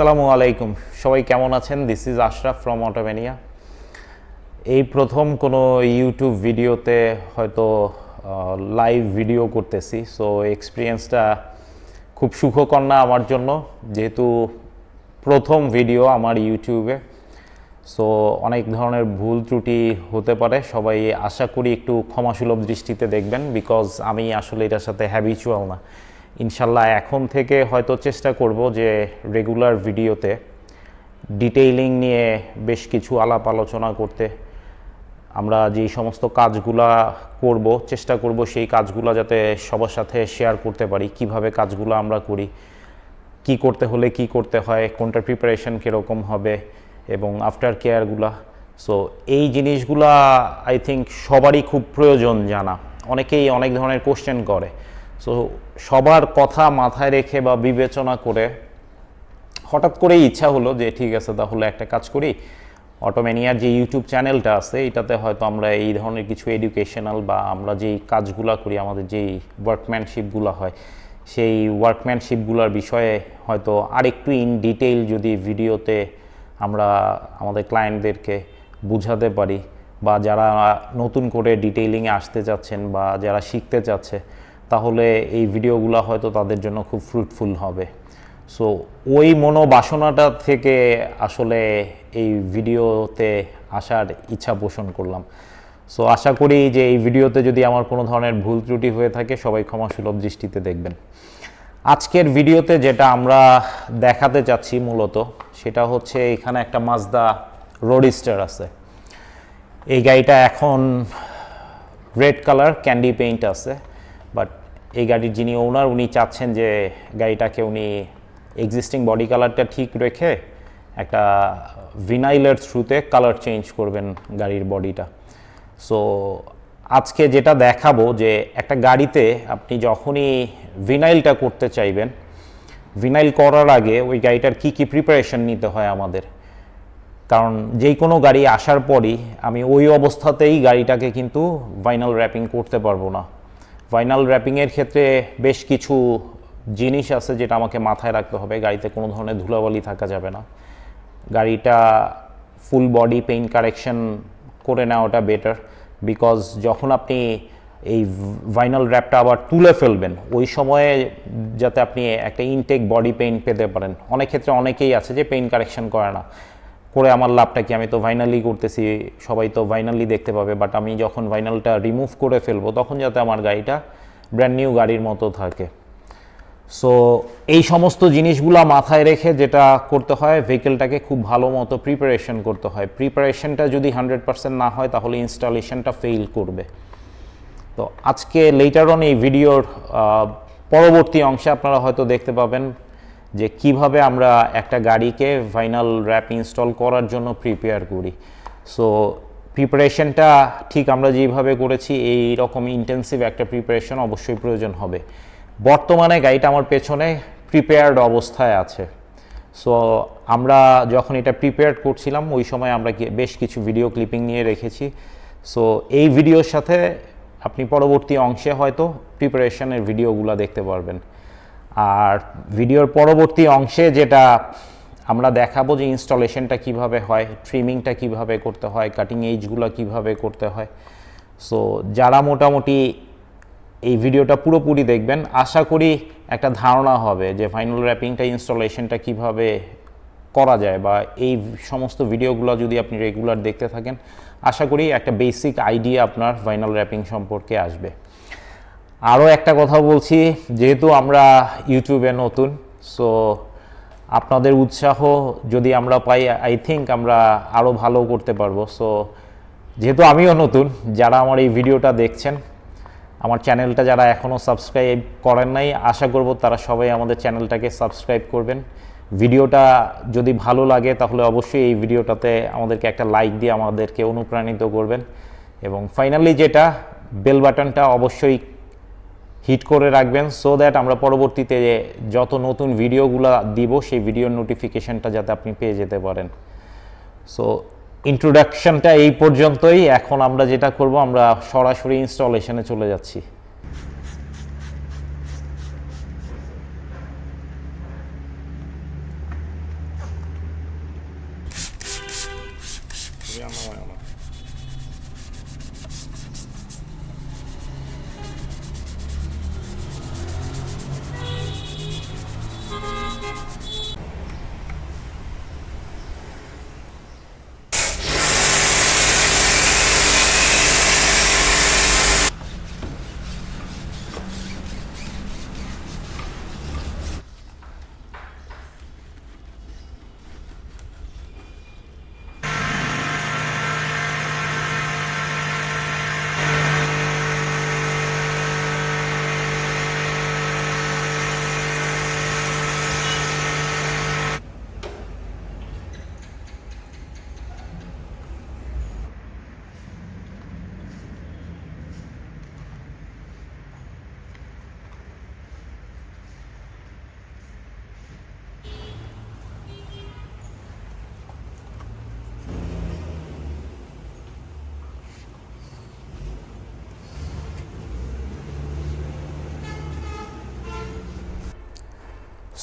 আসসালামু আলাইকুম, সবাই কেমন আছেন? This is Ashraf from auto mania. এই প্রথম কোনো ইউটিউব ভিডিওতে হয়তো লাইভ ভিডিও করতেছি, সো এক্সপিরিয়েন্সটা খুব সুখকর না আমার জন্য, যেহেতু প্রথম ভিডিও আমার ইউটিউবে। সো অনেক ধরনের ভুল ত্রুটি হতে পারে, সবাই আশা করি একটু ক্ষমাসুলভ দৃষ্টিতে দেখবেন, বিকজ আমি আসলে এটার সাথে হ্যাবিচুয়াল না। ইনশাল্লাহ এখন থেকে হয়তো চেষ্টা করব যে রেগুলার ভিডিওতে ডিটেইলিং নিয়ে বেশ কিছু আলাপ আলোচনা করতে। আমরা যেই সমস্ত কাজগুলা করব চেষ্টা করব সেই কাজগুলো যাতে সবার সাথে শেয়ার করতে পারি, কিভাবে কাজগুলো আমরা করি, কি করতে হলে কি করতে হয়, কোনটার প্রিপারেশন কীরকম হবে এবং আফটার কেয়ারগুলা। সো এই জিনিসগুলা আই থিঙ্ক সবারই খুব প্রয়োজন জানা। অনেকেই অনেক ধরনের কোশ্চেন করে, সো সবার কথা মাথায় রেখে বা বিবেচনা করে হঠাৎ করেই ইচ্ছা হলো যে ঠিক আছে তাহলে একটা কাজ করি, অটো ম্যানিয়ার যে ইউটিউব চ্যানেলটা আছে এটাতে হয়তো আমরা এই ধরনের কিছু এডুকেশনাল বা আমরা যেই কাজগুলো করি, আমাদের যেই ওয়ার্কম্যানশিপগুলো হয় সেই ওয়ার্কম্যানশিপগুলোর বিষয়ে হয়তো আরেকটু ইন ডিটেইল যদি ভিডিওতে আমরা আমাদের ক্লায়েন্টদেরকে বুঝাতে পারি, বা যারা নতুন করে ডিটেইলিংয়ে আসতে চাচ্ছেন বা যারা শিখতে চাচ্ছে, তাহলে এই ভিডিওগুলো হয়তো তাদের জন্য খুব ফ্রুটফুল হবে। সো ওই মনোবাসনাটা থেকে আসলে এই ভিডিওতে আসার ইচ্ছা পোষণ করলাম। সো আশা করি যে এই ভিডিওতে যদি আমার কোনো ধরনের ভুল ত্রুটি হয়ে থাকে সবাই ক্ষমাসুলভ দৃষ্টিতে দেখবেন। আজকের ভিডিওতে যেটা আমরা দেখাতে চাচ্ছি মূলত সেটা হচ্ছে এখানে একটা মাজদা রোডস্টার আছে। এই গাড়িটা এখন রেড কালার ক্যান্ডি পেইন্ট আছে, বাট এই গাড়ির যিনি ওনার উনি চাচ্ছেন যে গাড়িটাকে উনি এক্সিস্টিং বডি কালারটা ঠিক রেখে একটা ভিনাইলের থ্রুতে কালার চেঞ্জ করবেন গাড়ির বডিটা। সো আজকে যেটা দেখাবো যে একটা গাড়িতে আপনি যখনই ভিনাইলটা করতে চাইবেন, ভিনাইল করার আগে ওই গাড়িটার কি কি প্রিপারেশন নিতে হয় আমাদের। কারণ যেই কোনো গাড়ি আসার পরই আমি ওই অবস্থাতেই গাড়িটাকে কিন্তু ভাইনাল র্যাপিং করতে পারবো না। ভাইনাল র্যাপিংয়ের ক্ষেত্রে বেশ কিছু জিনিস আছে যেটা আমাকে মাথায় রাখতে হবে। গাড়িতে কোনো ধরনের ধুলাবালি থাকা যাবে না, গাড়িটা ফুল বডি পেইন্ট কারেকশন করে নেওয়াটা বেটার, বিকজ যখন আপনি এই ভাইনাল র্যাপটা আবার তুলে ফেলবেন ওই সময়ে যাতে আপনি একটা ইনটেক বডি পেইন্ট পেতে পারেন। অনেক ক্ষেত্রে অনেকেই আছে যে পেইন্ট কারেকশন করে না, করে আমার লাভটা কি, আমি তো ভাইনালি করতেছি, সবাই তো ভাইনালি দেখতে পাবে, বাট আমি যখন ভাইনালটা রিমুভ করে ফেলবো তখন যাতে আমার গাড়িটা ব্র্যান্ড নিউ গাড়ির মতো থাকে। সো এই সমস্ত জিনিসগুলো মাথায় রেখে যেটা করতে হয়, ভেহিকেলটাকে খুব ভালো মতো প্রিপারেশন করতে হয়। প্রিপারেশনটা যদি 100% না হয় তাহলে ইনস্টলেশনটা ফেইল করবে। তো আজকে লেটার অন এই ভিডিওর পরবর্তী অংশে আপনারা হয়তো দেখতে পাবেন যে কিভাবে আমরা একটা গাড়িকে ভাইনাল র্যাপ ইনস্টল করার জন্য প্রিপেয়ার করি। সো প্রিপারেশনটা ঠিক আমরা যেভাবে করেছি এই রকম ইন্টেন্সিভ একটা প্রিপারেশন অবশ্যই প্রয়োজন হবে। বর্তমানে গাড়িটা আমার পেছনে প্রিপেয়ার্ড অবস্থায় আছে। সো আমরা যখন এটা প্রিপেয়ার করছিলাম ওই সময় আমরা বেশ কিছু ভিডিও ক্লিপিং নিয়ে রেখেছি। সো এই ভিডিওর সাথে আপনি পরবর্তী অংশে হয়তো প্রিপারেশনের ভিডিওগুলো দেখতে পারবেন। আর ভিডিওর পরবর্তী অংশে যেটা আমরা দেখাবো যে ইনস্টলেশনটা কিভাবে হয়, ট্রিমিংটা কিভাবে করতে হয়, কাটিং এজগুলো কিভাবে করতে হয়। সো যারা মোটামুটি এই ভিডিওটা পুরোপুরি দেখবেন আশা করি একটা ধারণা হবে যে ফাইনাল র্যাপিংটা ইনস্টলেশনটা কিভাবে করা যায়, বা এই সমস্ত ভিডিওগুলো যদি আপনি রেগুলার দেখতে থাকেন আশা করি একটা বেসিক আইডিয়া আপনার ফাইনাল র্যাপিং সম্পর্কে আসবে। আরও একটা কথা বলছি, যেহেতু আমরা ইউটিউবে নতুন, সো আপনাদের উৎসাহ যদি আমরা পাই আই থিঙ্ক আমরা আরও ভালো করতে পারবো। সো যেহেতু আমিও নতুন, যারা আমার এই ভিডিওটা দেখছেন, আমার চ্যানেলটা যারা এখনও সাবস্ক্রাইব করেন নাই, আশা করব তারা সবাই আমাদের চ্যানেলটাকে সাবস্ক্রাইব করবেন। ভিডিওটা যদি ভালো লাগে তাহলে অবশ্যই এই ভিডিওটাতে আমাদেরকে একটা লাইক দিয়ে আমাদেরকে অনুপ্রাণিত করবেন, এবং ফাইনালি যেটা বেল বাটনটা অবশ্যই হিট করে রাখবেন, সো দ্যাট আমরা পরবর্তীতে যত নতুন ভিডিওগুলো দিব সেই ভিডিওর নোটিফিকেশনটা যাতে আপনি পেয়ে যেতে পারেন। সো ইন্ট্রোডাকশনটা এই পর্যন্তই। এখন আমরা যেটা করব, আমরা সরাসরি ইনস্টলেশনে চলে যাচ্ছি।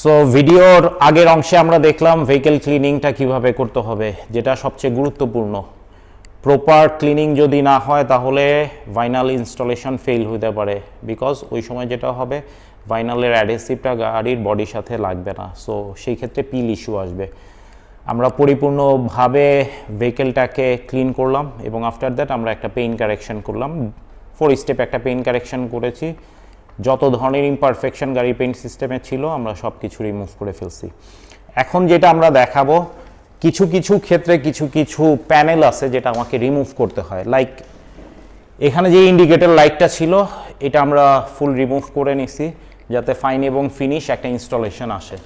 সো ভিডিওর আগের অংশে আমরা দেখলাম ভেহিকেল ক্লিনিংটা কিভাবে করতে হবে, যেটা সবচেয়ে গুরুত্বপূর্ণ। প্রপার ক্লিনিং যদি না হয় তাহলে ভাইনাল ইনস্টলেশন ফেল হতে পারে, বিকজ ওই সময় যেটা হবে ভাইনালের অ্যাডহেসিভটা গাড়ির বডির সাথে লাগবে না, সো সেই ক্ষেত্রে পিল ইস্যু আসবে। আমরা পরিপূর্ণভাবে ভেহিকেলটাকে ক্লিন করলাম এবং আফটার দ্যাট আমরা একটা পেইন্ট কারেকশন করলাম। 4 স্টেপ একটা পেইন্ট কারেকশন করেছি। যত ধরনের ইমপারফেকশন গাড়ির পেইন্ট সিস্টেমে ছিল আমরা সব কিছু রিমুভ করে ফেলছি। এখন যেটা আমরা দেখাবো, কিছু কিছু ক্ষেত্রে কিছু কিছু প্যানেল আছে যেটা আমাকে রিমুভ করতে হয়। লাইক এখানে যে ইন্ডিকেটর লাইটটা ছিল এটা আমরা ফুল রিমুভ করে নিছি যাতে ফাইন এবং ফিনিশ একটা ইনস্টলেশন আসে।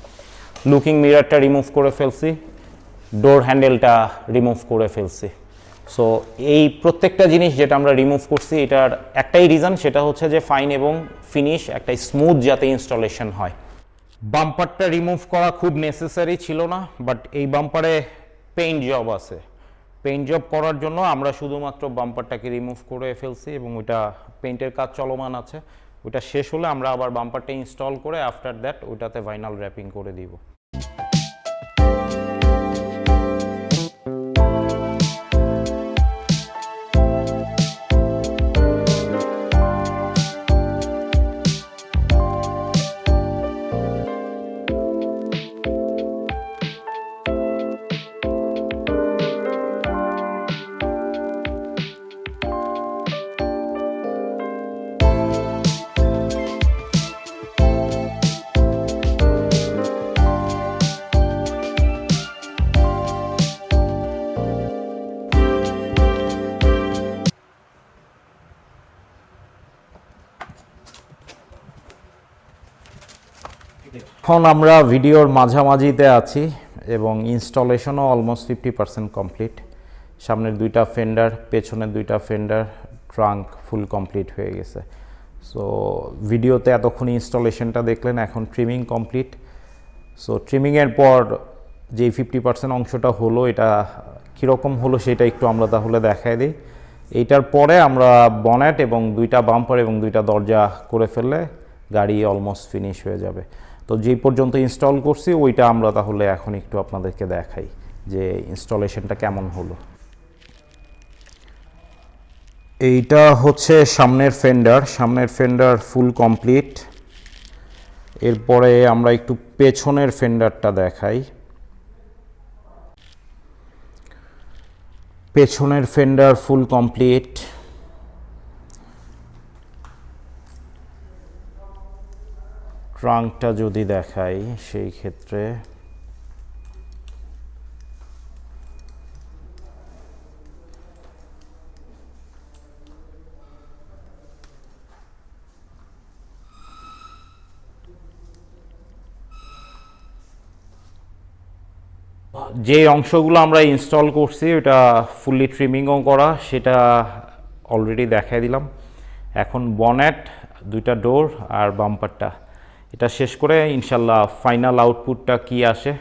লুকিং মিররটা রিমুভ করে ফেলছি, ডোর হ্যান্ডেলটা রিমুভ করে ফেলছি। সো এই প্রত্যেকটা জিনিস যেটা আমরা রিমুভ করছি এটার একটাই রিজন, সেটা হচ্ছে যে ফাইন এবং ফিনিশ একটা স্মুথ যাতে ইনস্টলেশন হয়। বাম্পারটা রিমুভ করা খুব নেসেসারি ছিল না, বাট এই বাম্পারে পেইন্ট জব আছে। পেইন্ট জব করার জন্য আমরা শুধুমাত্র বাম্পারটাকে রিমুভ করে ফেলছি এবং ওইটা পেইন্টের কাজ চলমান আছে। ওইটা শেষ হলে আমরা আবার বাম্পারটা ইনস্টল করে আফটার দ্যাট ওইটাতে ভাইনাল র্যাপিং করে দিব। এখন আমরা ভিডিওর মাঝামাঝিতে আছি এবং ইনস্টলেশনও অলমোস্ট 50% কমপ্লিট। সামনের দুইটা ফেন্ডার, পেছনের দুইটা ফেন্ডার, ট্রাঙ্ক ফুল কমপ্লিট হয়ে গেছে। সো ভিডিওতে এতক্ষণ ইনস্টলেশনটা দেখলেন, এখন ট্রিমিং কমপ্লিট। সো ট্রিমিংয়ের পর যে 50% অংশটা হলো এটা কীরকম হলো সেটা একটু আমরা তাহলে দেখাই দিই। এইটার পরে আমরা বনেট এবং দুইটা বাম্পার এবং দুইটা দরজা করে ফেললে গাড়ি অলমোস্ট ফিনিশ হয়ে যাবে। তো যেই পর্যন্ত ইনস্টল করছি ওইটা আমরা তাহলে এখন একটু আপনাদেরকে দেখাই যে ইনস্টলেশনটা কেমন হলো। এইটা হচ্ছে সামনের ফেন্ডার ফুল কমপ্লিট। এরপরে আমরা একটু পেছনের ফেন্ডারটা দেখাই। পেছনের ফেন্ডার ফুল কমপ্লিট। ট্রাঙ্কটা যদি দেখাই সেই ক্ষেত্রে যে অংশগুলো আমরা ইনস্টল করছি ওটা ফুললি ট্রিমিংও করা, সেটা অলরেডি দেখাই দিলাম। এখন বনেট, দুইটা ডোর আর বাম্পারটা এটা শেষ করে ইনশাল্লাহ ফাইনাল আউটপুটটা কি আসে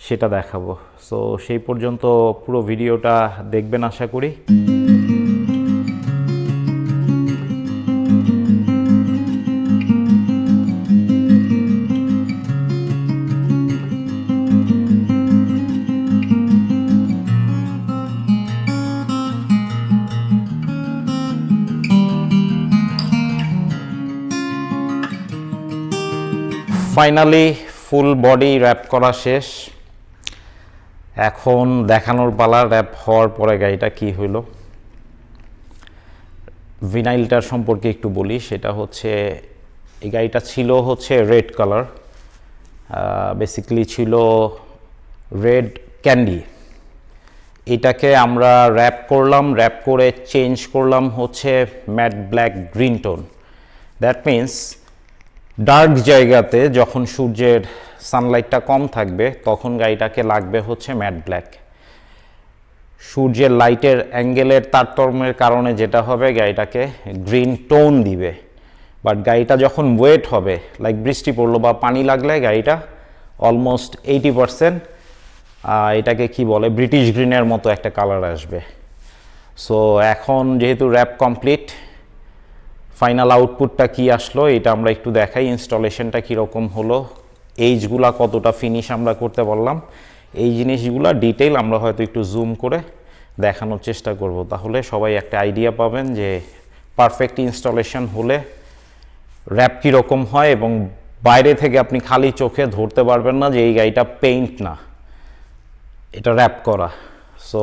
সেটা দেখাবো। সো সেই পর্যন্ত পুরো ভিডিওটা দেখবেন আশা করি। ফাইনালি ফুল বডি র্যাপ করা শেষ। এখন দেখানোর পালা র্যাপ হওয়ার পরে গাড়িটা কি হইলো। ভিনাইলটার সম্পর্কে একটু বলি, সেটা হচ্ছে এই গাড়িটা ছিল হচ্ছে রেড কালার, বেসিক্যালি ছিল রেড ক্যান্ডি। এটাকে আমরা র্যাপ করলাম, র্যাপ করে চেঞ্জ করলাম হচ্ছে matte black green tone. That means dark জায়গাতে যখন সূর্যের সানলাইটটা কম থাকবে তখন গাড়িটাকে লাগবে হচ্ছে ম্যাট ব্ল্যাক। সূর্যের লাইটের অ্যাঙ্গেলের তারতম্যের কারণে যেটা হবে গাড়িটাকে গ্রিন টোন দিবে। বাট গাড়িটা যখন ওয়েট হবে, লাইক বৃষ্টি পড়লো বা পানি লাগলে গাড়িটা অলমোস্ট 80% এটাকে কি বলে ব্রিটিশ গ্রিনের মতো একটা কালার আসবে। সো এখন যেহেতু র্যাপ কমপ্লিট, ফাইনাল আউটপুটটা কি আসলো এটা আমরা একটু দেখাই, ইনস্টলেশনটা কীরকম হলো। এইজগুলা কতটা ফিনিশ আমরা করতে পারলাম, এই জিনিসগুলা ডিটেইল আমরা হয়তো একটু জুম করে দেখানোর চেষ্টা করব, তাহলে সবাই একটা আইডিয়া পাবেন যে পারফেক্ট ইনস্টলেশন হলে র্যাপ কীরকম হয়, এবং বাইরে থেকে আপনি খালি চোখে ধরতে পারবেন না যে এই গাড়িটা পেইন্ট না, এটা র্যাপ করা। সো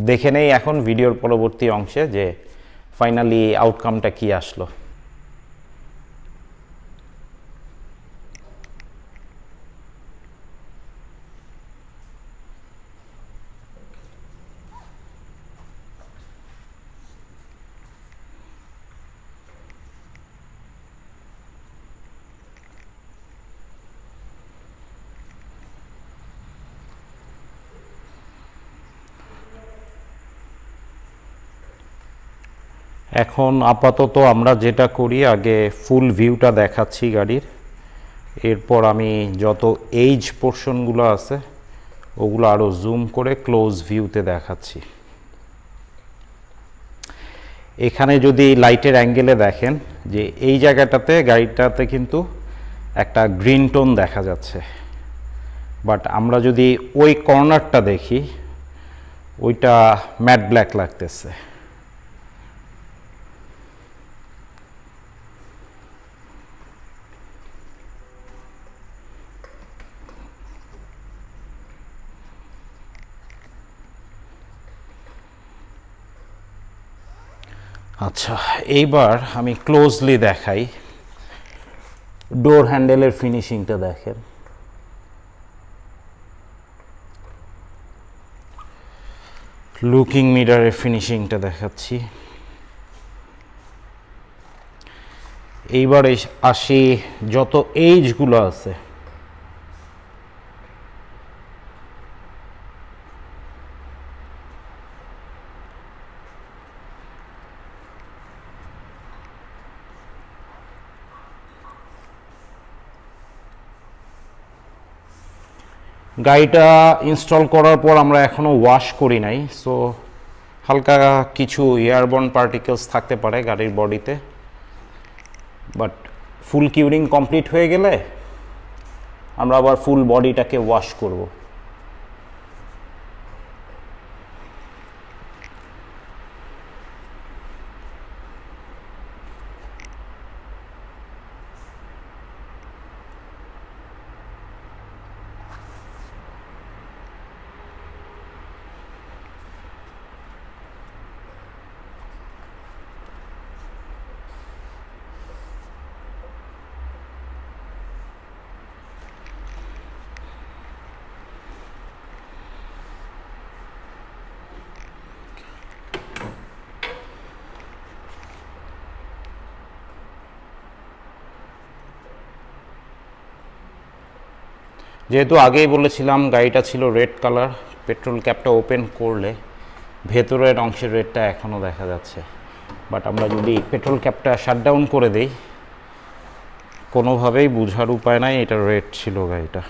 দেখে নেই এখন ভিডিওর পরবর্তী অংশে যে ফাইনালি আউটকামটা কি আসলো। এখন আপাতত আমরা যেটা করি, আগে ফুল ভিউটা দেখাচ্ছি গাড়ির, এরপর আমি যত এইজ পোর্শনগুলো আছে ওগুলো আরও জুম করে ক্লোজ ভিউতে দেখাচ্ছি। এখানে যদি লাইটের অ্যাঙ্গেলে দেখেন যে এই জায়গাটাতে গাড়িটাতে কিন্তু একটা গ্রিন টোন দেখা যাচ্ছে, বাট আমরা যদি ওই কর্নারটা দেখি ওইটা ম্যাট ব্ল্যাক লাগতেছে। আচ্ছা, এইবার আমি ক্লোজলি দেখাই, ডোর হ্যান্ডেলের ফিনিশিংটা দেখেন। লুকিং মিরারের ফিনিশিংটা দেখাচ্ছি। এইবার আসি যত এইজগুলো আছে, গাড়িটা ইনস্টল করার পর আমরা এখনও ওয়াশ করি নাই, সো হালকা কিছু এয়ারবর্ন পার্টিকেলস থাকতে পারে গাড়ির বডিতে, বাট ফুল কিউরিং কমপ্লিট হয়ে গেলে আমরা আবার ফুল বডিটাকে ওয়াশ করব। যেহেতু আগেই বলেছিলাম গাড়িটা ছিল রেড কালার, পেট্রোল ক্যাপটা ওপেন করলে ভেতরের অংশের রেডটা এখনও দেখা যাচ্ছে, বাট আমরা যদি পেট্রোল ক্যাপটা শাটডাউন করে দেই কোনোভাবেই বোঝার উপায় নাই এটা রেড ছিল গাড়িটা।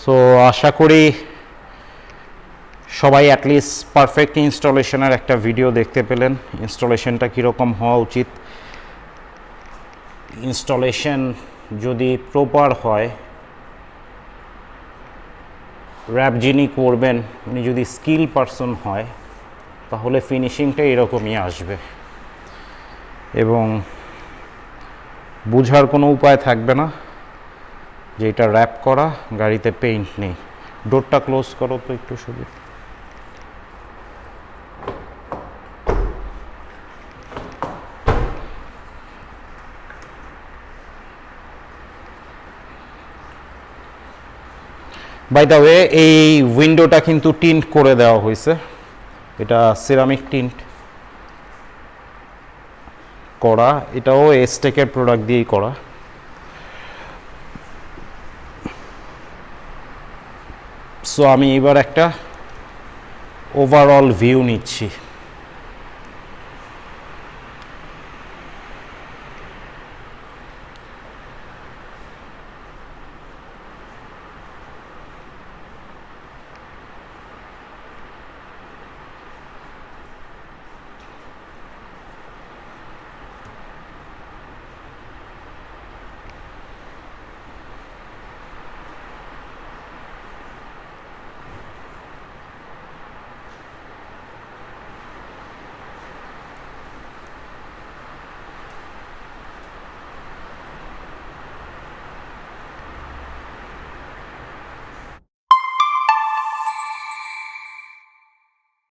সো আশা করি সবাই অ্যাটলিস্ট পারফেক্ট ইনস্টলেশনের একটা ভিডিও দেখতে পেলেন, ইনস্টলেশনটা কীরকম হওয়া উচিত। ইনস্টলেশন যদি প্রপার হয়, র্যাপ যিনি করবেন উনি যদি স্কিল পারসন হয়, তাহলে ফিনিশিংটা এরকমই আসবে এবং বোঝার কোনো উপায় থাকবে না যে এটা র্যাপ করা, গাড়িতে পেইন্ট নেই। ডোরটা ক্লোজ করো তো একটু শুধু। বাই দ্য ওয়ে, এই উইন্ডোটা কিন্তু টিন্ট করে দেওয়া হয়েছে, এটা সিরামিক টিন্ট করা, এটাও এস্টেকের প্রোডাক্ট দিয়েই করা। সো আমি এবার একটা ওভারঅল ভিউ নিচ্ছি।